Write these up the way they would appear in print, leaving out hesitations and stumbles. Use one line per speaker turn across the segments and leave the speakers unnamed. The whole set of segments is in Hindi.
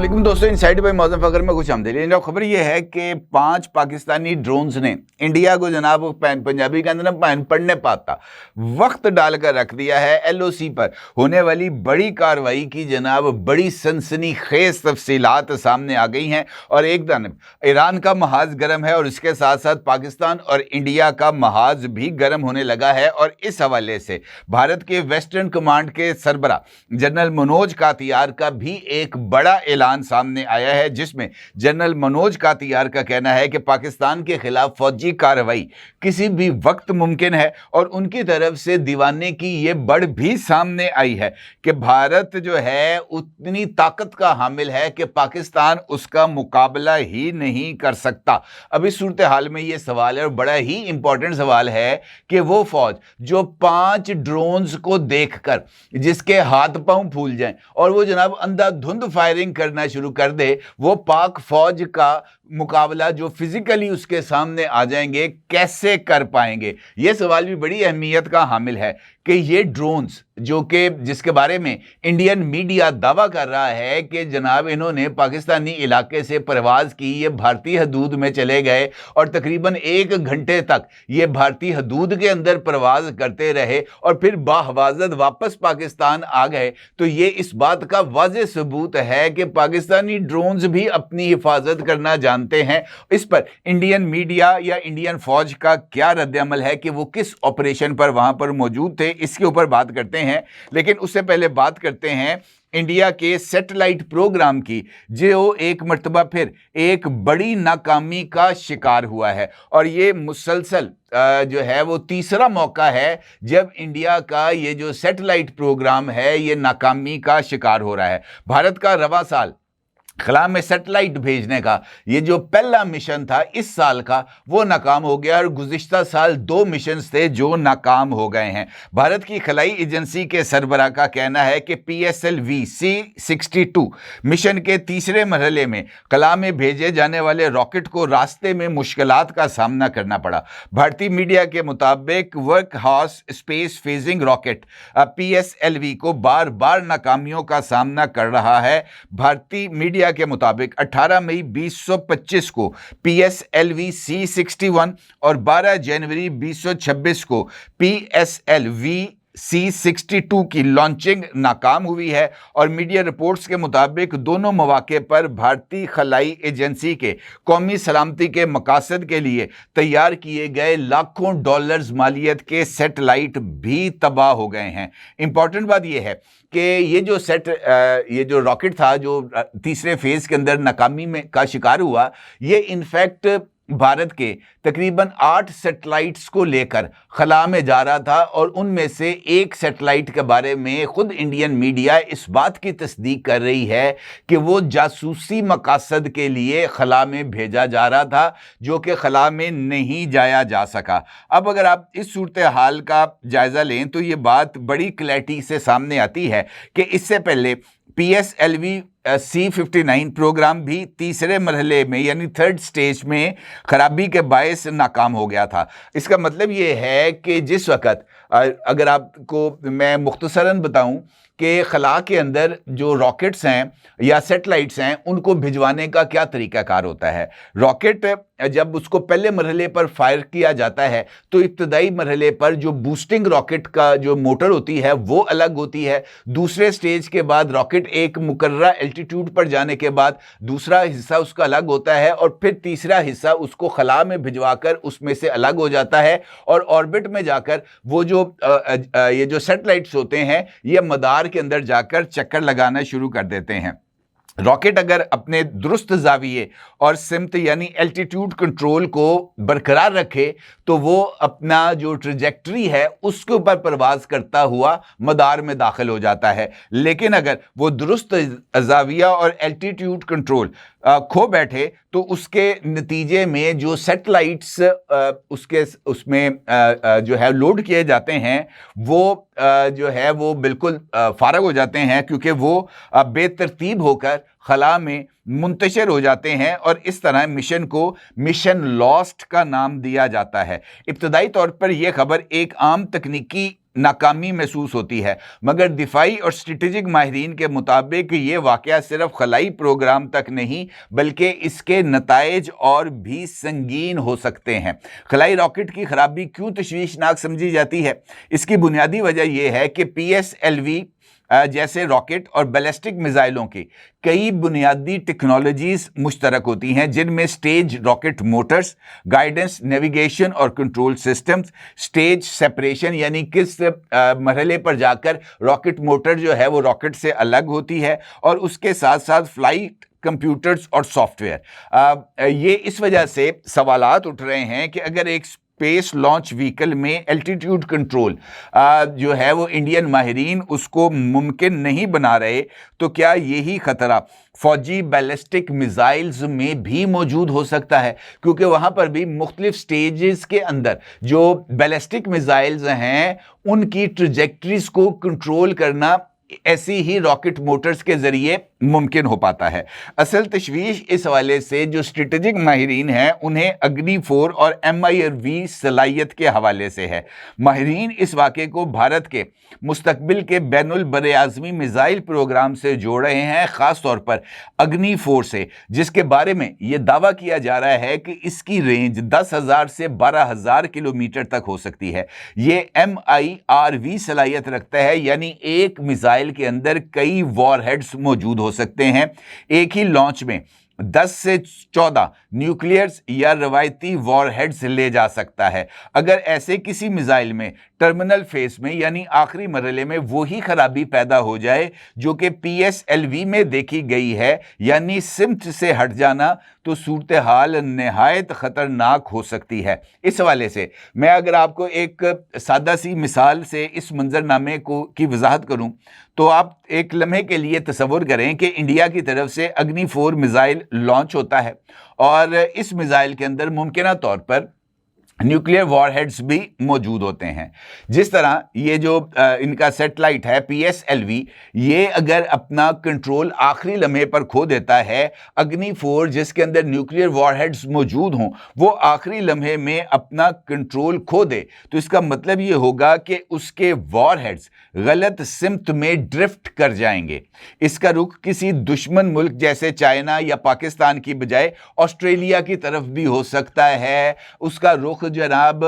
वालेकुम दोस्तों, इनसाइड बाय मौसम फकर में कुछ आमदनी। खबर ये है कि 5 पाकिस्तानी ड्रोन्स ने इंडिया को जनाब पंजाबी के अंदर ना पढ़ने पाता वक्त डालकर रख दिया है। एलओसी पर होने वाली बड़ी कार्रवाई की जनाब बड़ी सनसनीखेज तफसीलात सामने आ गई हैं और एक तरफ ईरान का महाज गर्म है और इसके साथ साथ पाकिस्तान और इंडिया का महाज भी गर्म होने लगा है। और इस हवाले से भारत के वेस्टर्न कमांड के सरबरा जनरल मनोज कातियार का भी एक बड़ा ऐलान सामने आया है, जिसमें जनरल मनोज कातियार का कहना है कि पाकिस्तान के खिलाफ फौजी कार्रवाई किसी भी वक्त मुमकिन है। और उनकी तरफ से दीवाने की ये बढ़ भी सामने आई है कि भारत जो है उतनी ताकत का हामिल है कि पाकिस्तान उसका मुकाबला ही नहीं कर सकता। अब इस सूरत हाल में ये सवाल है और बड़ा ही इंपॉर्टेंट सवाल है कि वो फौज जो 5 ड्रोन्स को देखकर जिसके हाथ पांव फूल जाएं और वो जनाब अंधाधुंध फायरिंग करना शुरू कर दे, वो पाक फौज का मुकाबला जो फिजिकली उसके सामने आ जाएंगे कैसे कर पाएंगे। यह सवाल भी बड़ी अहमियत का हामिल है कि ये ड्रोन्स जो कि जिसके बारे में इंडियन मीडिया दावा कर रहा है कि जनाब इन्होंने पाकिस्तानी इलाके से परवाज की, ये भारतीय हदूद में चले गए और तकरीबन 1 घंटे तक ये भारतीय हदूद के अंदर परवाज करते रहे और फिर बाहवाजत वापस पाकिस्तान आ गए, तो ये इस बात का वाज़ेह सबूत है कि पाकिस्तानी ड्रोन्स भी अपनी हिफाजत करना जानते हैं। इस पर इंडियन मीडिया या इंडियन फौज का क्या रद्द-ए-अमल है कि वो किस ऑपरेशन पर वहां पर मौजूद थे, इसके ऊपर बात करते हैं। लेकिन उससे पहले बात करते हैं इंडिया के सैटेलाइट प्रोग्राम की, जो एक मर्तबा फिर एक बड़ी नाकामी का शिकार हुआ है। और ये मुसलसल जो है वो तीसरा मौका है जब इंडिया का ये जो सैटेलाइट प्रोग्राम है ये नाकामी का शिकार हो रहा है। भारत का रवां साल खला में सैटेलाइट भेजने का ये जो पहला मिशन था इस साल का, वो नाकाम हो गया और गुज़िश्ता साल 2 मिशन थे जो नाकाम हो गए हैं। भारत की खलाई एजेंसी के सरबरा का कहना है कि PSLV C-62 मिशन के तीसरे मरहले में खला में भेजे जाने वाले रॉकेट को रास्ते में मुश्किलात का सामना करना पड़ा। भारतीय मीडिया के मुताबिक workhorse space phasing rocket PSLV को बार बार नाकामियों का सामना कर रहा है। भारतीय मीडिया के मुताबिक 18 मई 2025 को PSLV C-61 और 12 जनवरी 2026 को PSLV C-62 की लॉन्चिंग नाकाम हुई है। और मीडिया रिपोर्ट्स के मुताबिक दोनों मौके पर भारतीय खलाई एजेंसी के कौमी सलामती के मकासद के लिए तैयार किए गए लाखों डॉलर्स मालियत के सैटेलाइट भी तबाह हो गए हैं। इंपॉर्टेंट बात यह है कि ये जो रॉकेट था जो तीसरे फेज के अंदर नाकामी में का शिकार हुआ, ये इनफैक्ट भारत के तकरीबन 8 सैटेलाइट्स को लेकर खला में जा रहा था और उनमें से एक सैटेलाइट के बारे में खुद इंडियन मीडिया इस बात की तस्दीक कर रही है कि वो जासूसी मकासद के लिए खला में भेजा जा रहा था, जो कि खला में नहीं जाया जा सका। अब अगर आप इस सूरत हाल का जायज़ा लें तो ये बात बड़ी क्लैरिटी से सामने आती है कि इससे पहले PSLV C-59 प्रोग्राम भी तीसरे मरहले में यानी 3rd स्टेज में खराबी के बायस नाकाम हो गया था। इसका मतलब ये है कि जिस वक़्त अगर आपको मैं मुख्तसरन बताऊं कि खला के अंदर जो रॉकेट्स हैं या सैटेलाइट्स हैं उनको भिजवाने का क्या तरीक़ाकार होता है। रॉकेट जब उसको पहले मरहले पर फायर किया जाता है तो इब्तदाई मरहले पर जो बूस्टिंग रॉकेट का जो मोटर होती है वो अलग होती है। दूसरे स्टेज के बाद रॉकेट एक मुकर्ररा एल्टीट्यूड पर जाने के बाद दूसरा हिस्सा उसका अलग होता है और फिर तीसरा हिस्सा उसको खला में भिजवाकर उसमें से अलग हो जाता है और ऑर्बिट में जाकर वो जो ये जो सैटेलाइट्स होते हैं ये मदार के अंदर जाकर चक्कर लगाना शुरू कर देते हैं। रॉकेट अगर अपने दुरुस्त जाविये और सिमत यानी एल्टीट्यूड कंट्रोल को बरकरार रखे तो वो अपना जो ट्रैजेक्टरी है उसके ऊपर परवाज करता हुआ मदार में दाखिल हो जाता है। लेकिन अगर वो दुरुस्त जाविया और एल्टीट्यूड कंट्रोल खो बैठे तो उसके नतीजे में जो सैटेलाइट्स उसमें जो है लोड किए जाते हैं वो जो है वो बिल्कुल फारग हो जाते हैं, क्योंकि वो बेतरतीब होकर खला में मुंतशिर हो जाते हैं और इस तरह मिशन को मिशन लॉस्ट का नाम दिया जाता है। इब्तदाई तौर पर यह खबर एक आम तकनीकी नाकामी महसूस होती है, मगर दिफाई और स्ट्रेटेजिक माहिरीन के मुताबिक ये वाक़या सिर्फ खलाई प्रोग्राम तक नहीं बल्कि इसके नताइज और भी संगीन हो सकते हैं। खलाई रॉकेट की खराबी क्यों तशवीशनाक समझी जाती है? इसकी बुनियादी वजह यह है कि PSLV जैसे रॉकेट और बैलिस्टिक मिसाइलों की कई बुनियादी टेक्नोलॉजीज मुश्तरक होती हैं, जिनमें stage rocket Motors, guidance, navigation और कंट्रोल सिस्टम्स, स्टेज सेपरेशन यानी किस मरहले पर जाकर रॉकेट मोटर जो है वो रॉकेट से अलग होती है, और उसके साथ साथ फ्लाइट कंप्यूटर्स और सॉफ्टवेयर। ये इस वजह से सवालात उठ रहे हैं कि अगर एक स्पेस लॉन्च व्हीकल में एल्टीट्यूड कंट्रोल जो है वो इंडियन माहिरीन उसको मुमकिन नहीं बना रहे, तो क्या यही खतरा फौजी बैलिस्टिक मिसाइल्स में भी मौजूद हो सकता है? क्योंकि वहां पर भी मुख्तलिफ स्टेजेस के अंदर जो बैलिस्टिक मिसाइल्स हैं उनकी ट्रजेक्टरीज को कंट्रोल करना ऐसी ही रॉकेट मोटर्स के जरिए मुमकिन हो पाता है। असल तशवीश इस हवाले से जो स्ट्रेटेजिक माहिरीन हैं उन्हें अग्नि 4 और MIRV सलाहियत के हवाले से है। माहिरीन इस वाक़े को भारत के मुस्तकबिल के बैनुल बरआज़मी मिसाइल प्रोग्राम से जोड़ रहे हैं, ख़ास तौर पर अग्नि 4 से, जिसके बारे में यह दावा किया जा रहा है कि इसकी रेंज 10,000 से 12,000 किलोमीटर तक हो सकती है। ये MIRV सलाहियत रखता है, यानी एक मिसाइल के अंदर कई वॉरहेड्स मौजूद हो सकते हैं। एक ही लॉन्च में 10 से 14 न्यूक्लियर्स या रवायती वॉरहेड्स ले जा सकता है। अगर ऐसे किसी मिसाइल में टर्मिनल फेस में यानी आखिरी मरहले में वही खराबी पैदा हो जाए जो कि PSLV में देखी गई है, यानी सिमत से हट जाना, तो सूरत हाल नहायत ख़तरनाक हो सकती है। इस हवाले से मैं अगर आपको एक सादा सी मिसाल से इस मंजरनामे की वजाहत करूं, तो आप एक लम्हे के लिए तसव्वुर करें कि इंडिया की तरफ से अग्नि 4 मिसाइल लॉन्च होता है और इस मिसाइल के अंदर मुमकिना तौर पर न्यूक्लियर वॉरहेड्स भी मौजूद होते हैं। जिस तरह ये जो इनका सेटेलाइट है PSLV, ये अगर अपना कंट्रोल आखिरी लम्हे पर खो देता है, अग्नि 4 जिसके अंदर न्यूक्लियर वॉरहेड्स मौजूद हों वो आखिरी लम्हे में अपना कंट्रोल खो दे, तो इसका मतलब ये होगा कि उसके वॉरहेड्स गलत सिमत में ड्रिफ्ट कर जाएंगे। इसका रुख किसी दुश्मन मुल्क जैसे चाइना या पाकिस्तान की बजाय ऑस्ट्रेलिया की तरफ भी हो सकता है, उसका रुख जनाब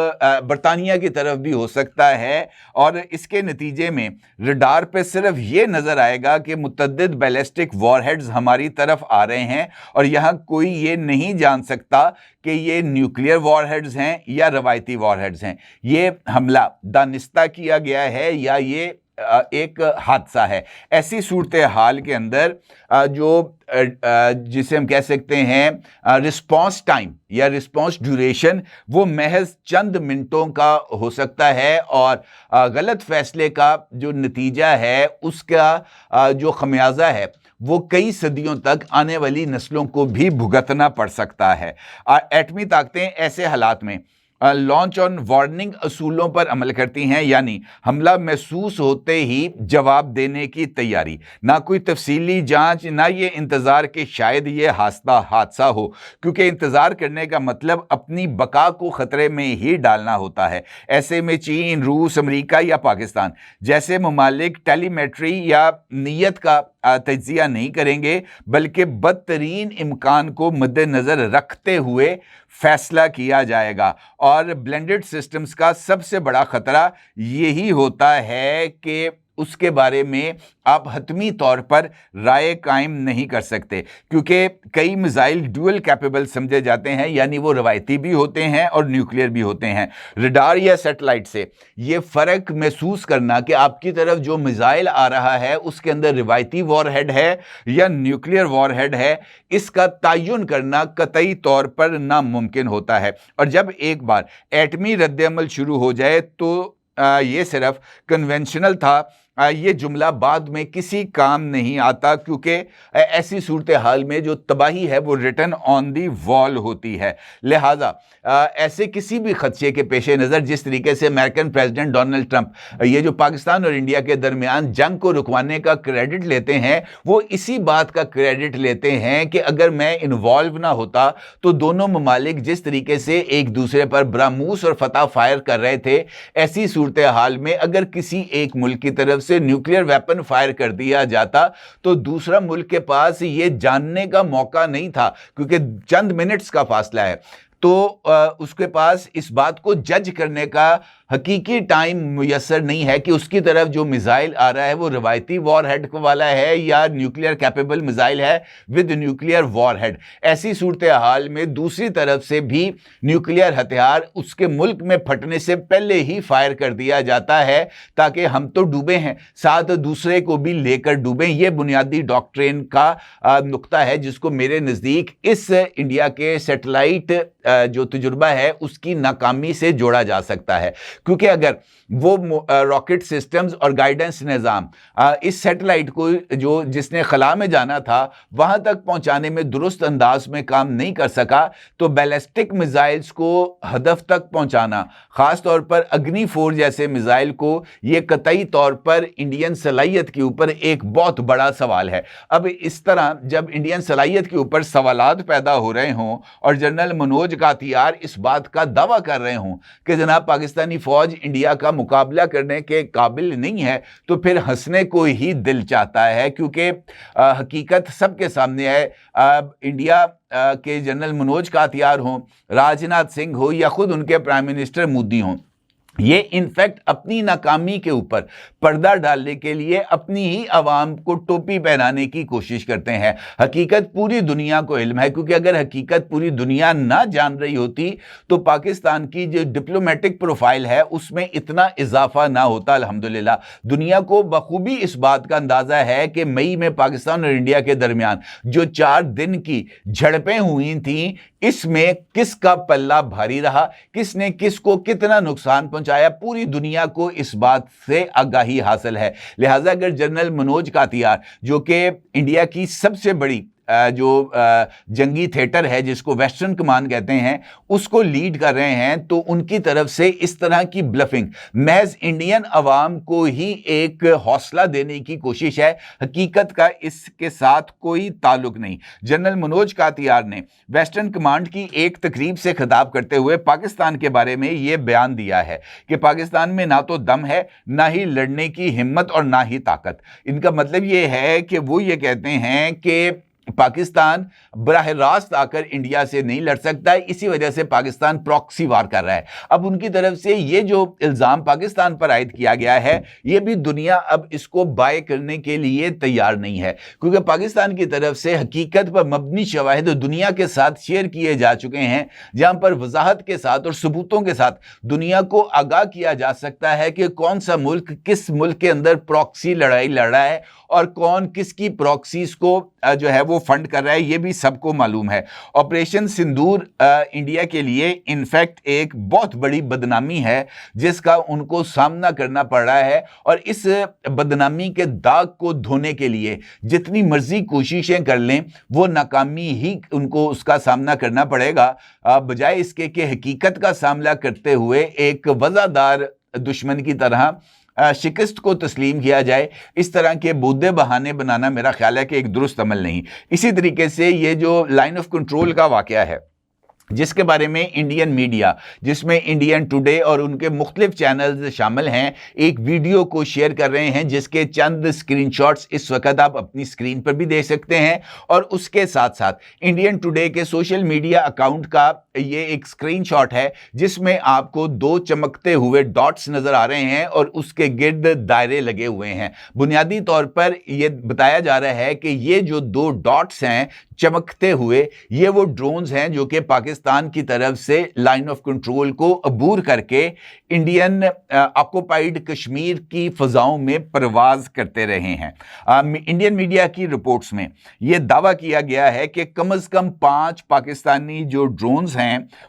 बरतानिया की तरफ भी हो सकता है, और इसके नतीजे में रडार पे सिर्फ ये नजर आएगा कि मुतअद्दिद बैलिस्टिक वॉरहेड्स हमारी तरफ आ रहे हैं, और यहाँ कोई ये नहीं जान सकता कि ये न्यूक्लियर वॉरहेड्स हैं या रवायती वॉरहेड्स हैं। ये हमला दानिस्ता किया गया है या ये एक हादसा है। ऐसी सूरत हाल के अंदर जो जिसे हम कह सकते हैं रिस्पॉन्स टाइम या रिस्पॉन्स ड्यूरेशन, वो महज चंद मिनटों का हो सकता है, और गलत फैसले का जो नतीजा है उसका जो खमियाजा है वो कई सदियों तक आने वाली नस्लों को भी भुगतना पड़ सकता है। एटमी ताकतें ऐसे हालात में लॉन्च ऑन वार्निंग असूलों पर अमल करती हैं, यानी हमला महसूस होते ही जवाब देने की तैयारी। ना कोई तफसीली जांच, ना ये इंतज़ार कि शायद ये हादसा हो, क्योंकि इंतज़ार करने का मतलब अपनी बका को ख़तरे में ही डालना होता है। ऐसे में चीन, रूस, अमेरिका या पाकिस्तान जैसे ममालिक टेलीमेट्री या नीयत का तज्जिया नहीं करेंगे, बल्कि बदतरीन इम्कान को मद्देनज़र रखते हुए फैसला किया जाएगा। और ब्लेंडेड सिस्टम्स का सबसे बड़ा ख़तरा यही होता है कि उसके बारे में आप हतमी तौर पर राय कायम नहीं कर सकते, क्योंकि कई मिसाइल ड्यूअल कैपेबल समझे जाते हैं, यानी वो रवायती भी होते हैं और न्यूक्लियर भी होते हैं। रडार या सैटेलाइट से ये फ़र्क महसूस करना कि आपकी तरफ जो मिसाइल आ रहा है उसके अंदर रवायती वॉरहेड है या न्यूक्लियर वॉरहेड है, इसका तयन करना कतई तौर पर नामुमकिन होता है। और जब एक बार एटमी रद्द-ए-अमल शुरू हो जाए तो ये सिर्फ कन्वेंशनल था ये जुमला बाद में किसी काम नहीं आता, क्योंकि ऐसी सूरत हाल में जो तबाही है वो रिटन ऑन दी वॉल होती है। लिहाजा ऐसे किसी भी खदशे के पेश नज़र जिस तरीके से अमेरिकन प्रेसिडेंट डोनाल्ड ट्रंप ये जो पाकिस्तान और इंडिया के दरमियान जंग को रुकवाने का क्रेडिट लेते हैं, वो इसी बात का क्रेडिट लेते हैं कि अगर मैं इन्वॉल्व ना होता तो दोनों ममालिक जिस तरीके से एक दूसरे पर ब्रामूस और फतह फायर कर रहे थे, ऐसी सूरत हाल में अगर किसी एक मुल्क की तरफ से न्यूक्लियर वेपन फायर कर दिया जाता तो दूसरा मुल्क के पास ये जानने का मौका नहीं था, क्योंकि चंद मिनट्स का फासला है, तो उसके पास इस बात को जज करने का हकीकी टाइम मुयसर नहीं है कि उसकी तरफ जो मिसाइल आ रहा है वो रवायती वॉरहेड वाला है या न्यूक्लियर कैपेबल मिसाइल है विद न्यूक्लियर वॉरहेड। ऐसी सूरत हाल में दूसरी तरफ से भी न्यूक्लियर हथियार उसके मुल्क में फटने से पहले ही फायर कर दिया जाता है, ताकि हम तो डूबे हैं साथ दूसरे को भी लेकर डूबें। यह बुनियादी डॉक्ट्रिन का नुक्ता है जिसको मेरे नज़दीक इस इंडिया के सैटेलाइट जो तजुर्बा है उसकी नाकामी से जोड़ा जा सकता है, क्योंकि अगर वो रॉकेट सिस्टम्स और गाइडेंस निज़ाम इस सैटेलाइट को जो जिसने खला में जाना था वहां तक पहुंचाने में दुरुस्त अंदाज में काम नहीं कर सका, तो बैलिस्टिक मिसाइल्स को हदफ तक पहुंचाना, खास तौर पर अग्नि 4 जैसे मिसाइल को, ये कतई तौर पर इंडियन सलाहियत के ऊपर एक बहुत बड़ा सवाल है। अब इस तरह जब इंडियन सलाहियत के ऊपर सवालात पैदा हो रहे हों और जनरल मनोज कातियार इस बात का दावा कर रहे हों कि जनाब पाकिस्तानी फौज इंडिया का मुकाबला करने के काबिल नहीं है, तो फिर हंसने को ही दिल चाहता है, क्योंकि हकीकत सबके सामने है। इंडिया के जनरल मनोज कातियार हों, राजनाथ सिंह हो या खुद उनके प्राइम मिनिस्टर मोदी हों, ये इनफैक्ट अपनी नाकामी के ऊपर पर्दा डालने के लिए अपनी ही आवाम को टोपी पहनाने की कोशिश करते हैं। हकीकत पूरी दुनिया को इल्म है, क्योंकि अगर हकीकत पूरी दुनिया ना जान रही होती तो पाकिस्तान की जो डिप्लोमेटिक प्रोफाइल है उसमें इतना इजाफा ना होता। अल्हम्दुलिल्लाह दुनिया को बखूबी इस बात का अंदाजा है कि मई में पाकिस्तान और इंडिया के दरमियान जो 4 दिन की झड़पें हुई थी, इसमें किसका पल्ला भारी रहा, किसने किसको कितना नुकसान पहुंचाया, पूरी दुनिया को इस बात से आगाही हासिल है। लिहाजा अगर जनरल मनोज कातियार जो कि इंडिया की सबसे बड़ी जो जंगी थिएटर है जिसको वेस्टर्न कमांड कहते हैं उसको लीड कर रहे हैं, तो उनकी तरफ से इस तरह की ब्लफिंग महज इंडियन अवाम को ही एक हौसला देने की कोशिश है। हकीकत का इसके साथ कोई ताल्लुक नहीं। जनरल मनोज कातियार ने वेस्टर्न कमांड की एक तकरीब से खिताब करते हुए पाकिस्तान के बारे में यह बयान दिया है कि पाकिस्तान में ना तो दम है, ना ही लड़ने की हिम्मत और ना ही ताकत। इनका मतलब यह है कि वो ये कहते हैं कि पाकिस्तान बराह रास्त आकर इंडिया से नहीं लड़ सकता है, इसी वजह से पाकिस्तान प्रॉक्सी वार कर रहा है। अब उनकी तरफ से ये जो इल्ज़ाम पाकिस्तान पर आयद किया गया है, ये भी दुनिया अब इसको बाय करने के लिए तैयार नहीं है, क्योंकि पाकिस्तान की तरफ से हकीकत पर मबनी शवाहिद दुनिया के साथ शेयर किए जा चुके हैं, जहां पर वजाहत के साथ और सबूतों के साथ दुनिया को आगाह किया जा सकता है कि कौन सा मुल्क किस मुल्क के अंदर प्रॉक्सी लड़ाई लड़ रहा है और कौन किसकी प्रॉक्सीज को जो है वो फंड कर रहा है, ये भी सबको मालूम है। ऑपरेशन सिंदूर इंडिया के लिए इनफैक्ट एक बहुत बड़ी बदनामी है जिसका उनको सामना करना पड़ रहा है, और इस बदनामी के दाग को धोने के लिए जितनी मर्जी कोशिशें कर लें वो नाकामी ही उनको उसका सामना करना पड़ेगा, बजाय इसके कि हकीकत का सामना करते हुए एक वज़ादार दुश्मन की तरह शिकस्त को तस्लीम किया जाए। इस तरह के बुद्दे बहाने बनाना मेरा ख्याल है कि एक दुरुस्त अमल नहीं। इसी तरीके से ये जो लाइन ऑफ कंट्रोल का वाकया है जिसके बारे में इंडियन मीडिया, जिसमें इंडियन टुडे और उनके मुख्तलिफ चैनल्स शामिल हैं, एक वीडियो को शेयर कर रहे हैं जिसके चंद स्क्रीनशॉट्स इस वक्त आप अपनी स्क्रीन पर भी देख सकते हैं, और उसके साथ साथ इंडियन टुडे के सोशल मीडिया अकाउंट का ये एक स्क्रीनशॉट है जिसमें आपको 2 चमकते हुए डॉट्स नजर आ रहे हैं और उसके गिर्द दायरे लगे हुए हैं। बुनियादी तौर पर यह बताया जा रहा है कि ये जो 2 डॉट्स हैं चमकते हुए, ये वो ड्रोन्स हैं जो कि पाकिस्तान की तरफ से लाइन ऑफ कंट्रोल को अबूर करके इंडियन ऑक्युपाइड कश्मीर की फजाओं में परवाज करते रहे हैं। इंडियन मीडिया की रिपोर्ट्स में यह दावा किया गया है कि कम से कम 5 पाकिस्तानी जो ड्रोन्स हैं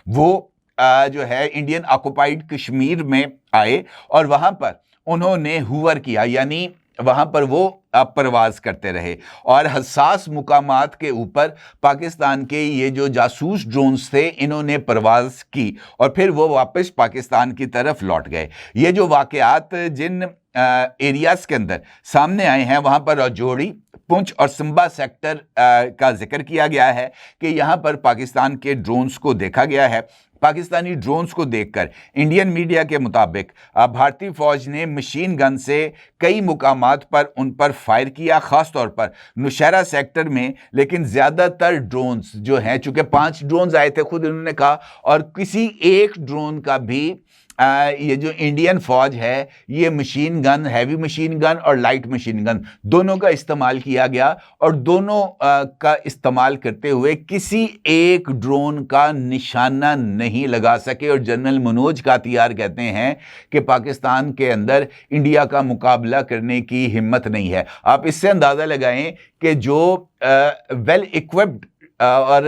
वो जो है इंडियन ऑक्युपाइड कश्मीर में आए और वहां पर उन्होंने हुवर किया, यानी वहां पर वो परवाज करते रहे और हसास मुकामात के ऊपर पाकिस्तान के ये जो जासूस ड्रोन्स थे इन्होंने परवाज की और फिर वो वापस पाकिस्तान की तरफ लौट गए। ये जो वाकयात जिन एरियाज के अंदर सामने आए हैं वहां पर राजौरी, पुंछ और संबा सेक्टर का जिक्र किया गया है कि यहां पर पाकिस्तान के ड्रोन्स को देखा गया है। पाकिस्तानी ड्रोन्स को देखकर इंडियन मीडिया के मुताबिक भारतीय फौज ने मशीन गन से कई मुकामात पर उन पर फायर किया, खास तौर पर नौशहरा सेक्टर में। लेकिन ज़्यादातर ड्रोन्स जो हैं, चूंकि 5 ड्रोन्स आए थे खुद इन्होंने कहा, और किसी एक ड्रोन का भी ये जो इंडियन फौज है ये machine gun, heavy machine gun और लाइट मशीन गन दोनों का इस्तेमाल किया गया और दोनों का इस्तेमाल करते हुए किसी एक ड्रोन का निशाना नहीं लगा सके। और जनरल मनोज कातियार कहते हैं कि पाकिस्तान के अंदर इंडिया का मुकाबला करने की हिम्मत नहीं है। आप इससे अंदाज़ा लगाएं कि जो वेल इक्विप्ड और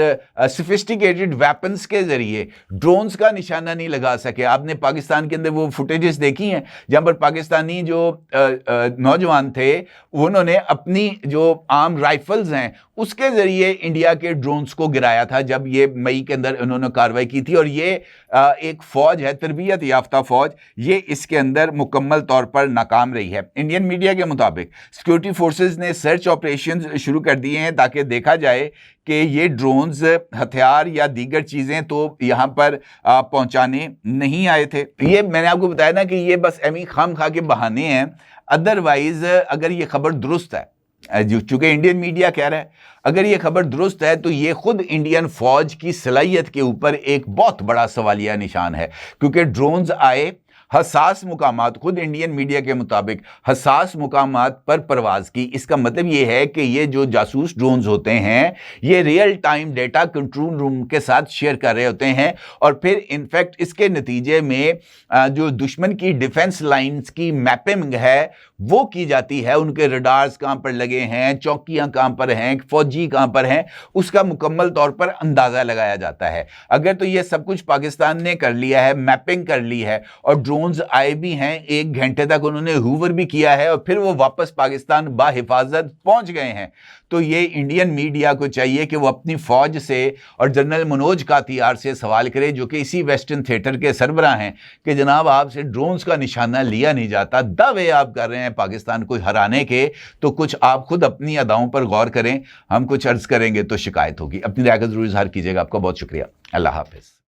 सोफिस्टिकेटेड वेपन्स के जरिए ड्रोन्स का निशाना नहीं लगा सके। आपने पाकिस्तान के अंदर वो फुटेजेस देखी हैं जहां पर पाकिस्तानी जो नौजवान थे उन्होंने अपनी जो आर्म राइफल्स हैं उसके जरिए इंडिया के ड्रोन्स को गिराया था जब ये मई के अंदर उन्होंने कार्रवाई की थी। और ये एक फौज है, तरबियत याफ्ता फौज, ये इसके अंदर मुकम्मल तौर पर नाकाम रही है। इंडियन मीडिया के मुताबिक सिक्योरिटी फोर्सेस ने सर्च ऑपरेशन शुरू कर दिए हैं ताकि देखा जाए कि ये ड्रोन्स हथियार या दीगर चीज़ें तो यहाँ पर पहुँचाने नहीं आए थे। ये मैंने आपको बताया ना कि ये बस एमी खाम खा के बहाने हैं। अदरवाइज अगर ये खबर दुरुस्त है, चूंकि इंडियन मीडिया कह रहा है, अगर ये खबर दुरुस्त है तो ये खुद इंडियन फौज की सलाहियत के ऊपर एक बहुत बड़ा सवालिया निशान है। क्योंकि ड्रोन्स आए हसास मुकामात, खुद इंडियन मीडिया के मुताबिक हसास मुकामात पर परवाज की। इसका मतलब ये है कि ये जो जासूस ड्रोन्स होते हैं ये real time data control room के साथ शेयर कर रहे होते हैं और फिर इनफैक्ट इसके नतीजे में जो दुश्मन की डिफेंस लाइंस की मैपिंग है वो की जाती है। उनके रडार्स कहाँ पर लगे हैं, चौकियाँ कहाँ पर हैं, फौजी कहाँ पर हैं, उसका मुकम्मल तौर पर अंदाज़ा लगाया जाता है। अगर तो ये सब कुछ पाकिस्तान ने कर लिया है, मैपिंग कर ली है और ड्रोन्स आए भी हैं, 1 घंटे तक उन्होंने हूवर भी किया है और फिर वो वापस पाकिस्तान बाहिफाजत पहुंच गए हैं, तो ये इंडियन मीडिया को चाहिए कि वो अपनी फौज से और जनरल मनोज कातियार से सवाल करे जो कि इसी वेस्टर्न थिएटर के सरबराह हैं कि जनाब आपसे ड्रोन्स का निशाना लिया नहीं जाता, दावे आप कर रहे हैं पाकिस्तान को हराने के, तो कुछ आप खुद अपनी अदाओं पर गौर करें। हम कुछ अर्ज करेंगे तो शिकायत होगी। अपनी राय का जरूर इजहार कीजिएगा। आपका बहुत शुक्रिया। अल्लाह हाफिज।